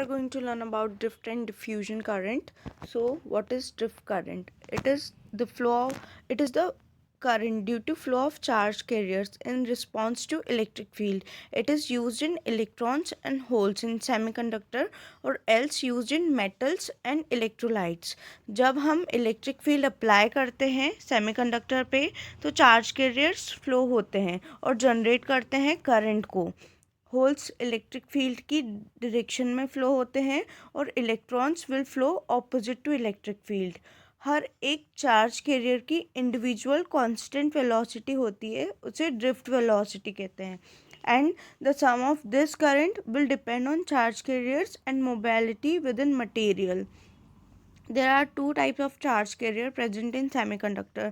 are going to learn about drift and diffusion current. So what is drift current? It is the current due to flow of charge carriers in response to electric field. It is used in electrons and holes in semiconductor or else used in metals and electrolytes. जब हम electric field apply करते हैं semiconductor पे तो charge carriers flow होते हैं और generate करते हैं करंट को. होल्स इलेक्ट्रिक फील्ड की डायरेक्शन में फ्लो होते हैं और electrons will flow opposite to electric field. हर एक चार्ज कैरियर की इंडिविजुअल कांस्टेंट वेलोसिटी होती है, उसे ड्रिफ्ट वेलोसिटी कहते हैं. And the sum of this current will depend on charge carriers and mobility within material. There are two types of charge carrier present in semiconductor,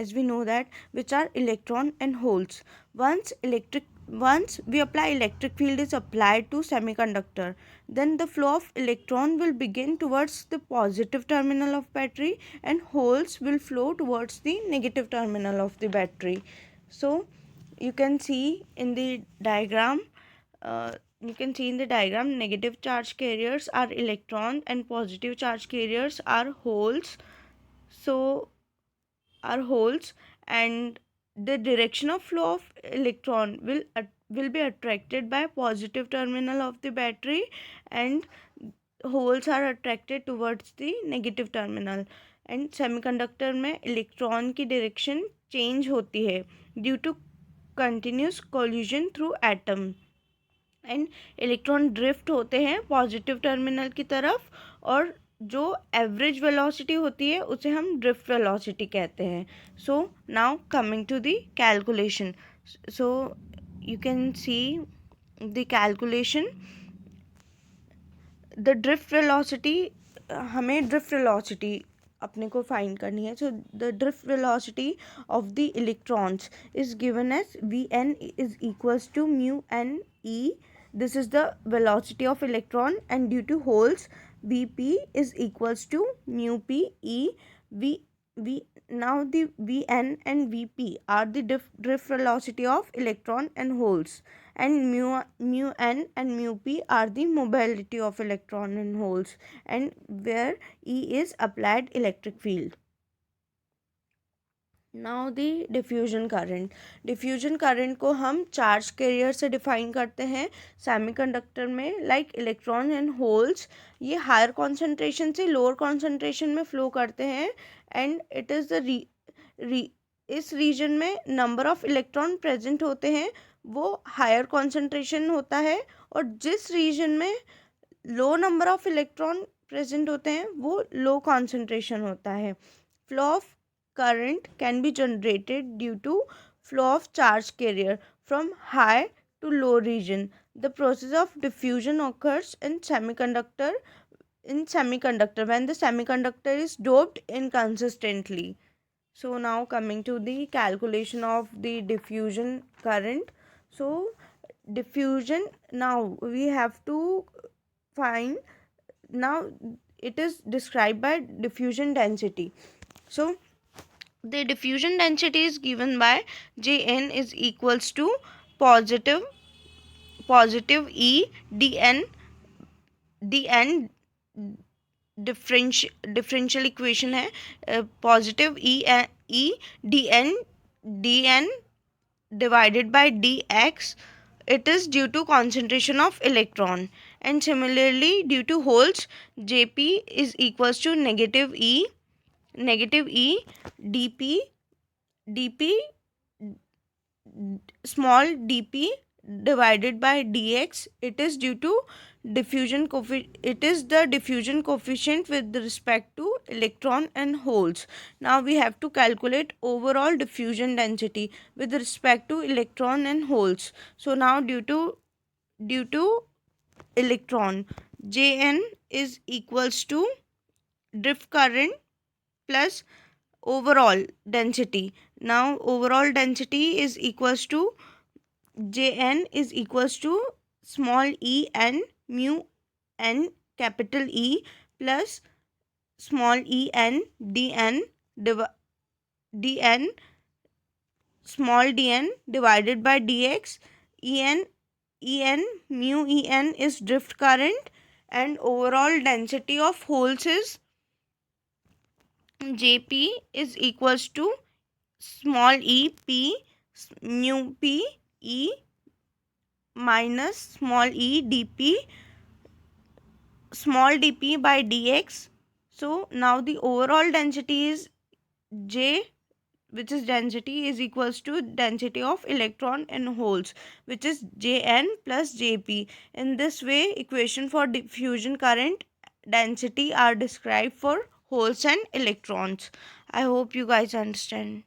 as we know that, which are electron and holes. Once we apply electric field is applied to semiconductor, then the flow of electron will begin towards the positive terminal of battery and holes will flow towards the negative terminal of the battery. So you can see in the diagram, negative charge carriers are electrons and positive charge carriers are holes. And the direction of flow of electron will be attracted by positive terminal of the battery and holes are attracted towards the negative terminal. And semiconductor में electron की direction change होती है due to continuous collision through atom. And electron drift होते हैं positive terminal की तरफ और जो एवरेज वेलोसिटी होती है उसे हम ड्रिफ्ट वेलोसिटी कहते हैं. So now coming to the calculation. So you can see the calculation. The drift velocity, हमें ड्रिफ्ट वेलोसिटी अपने को फाइंड करनी है. So the drift velocity of the electrons is given as Vn is equals to mu n e. This is the velocity of electron, and due to holes Vp is equals to mu p e. Now the Vn and Vp are the drift velocity of electron and holes, and mu n and mu p are the mobility of electron and holes, and where E is applied electric field. Now the diffusion current. Diffusion current को हम charge carrier से define करते हैं semiconductor में. Like electron and holes, ये higher concentration से lower concentration में flow करते हैं एंड इट इज़ द इस रीजन में नंबर ऑफ इलेक्ट्रॉन प्रेजेंट होते हैं वो हायर कॉन्सेंट्रेशन होता है और जिस रीजन में लो नंबर ऑफ इलेक्ट्रॉन प्रेजेंट होते हैं वो लो कॉन्सेंट्रेशन होता है. Flow of current can be generated due to flow of charge carrier from high to low region. The process of diffusion occurs in semiconductor when the semiconductor is doped inconsistently. So now coming to the calculation of the diffusion current. So diffusion, now we have to find, now it is described by diffusion density. So the diffusion density is given by Jn is equals to positive E dn differential equation है. Positive E dn divided by dx. It is due to concentration of electron, and similarly due to holes Jp is equals to negative E dp small dp divided by dx. It is due to it is the diffusion coefficient with respect to electron and holes. Now we have to calculate overall diffusion density with respect to electron and holes. So now due to electron, Jn is equals to drift current plus overall density. Now overall density is equals to Jn is equals to small e n mu n capital E plus small e n dn small dn divided by dx. En mu en is drift current and overall density of holes is Jp is equals to small e p mu p e minus small e dp small dp by dx. So now the overall density is J, which is density is equals to density of electron in holes, which is Jn plus Jp. In this way, equation for diffusion current density are described for holes and electrons. I hope you guys understand.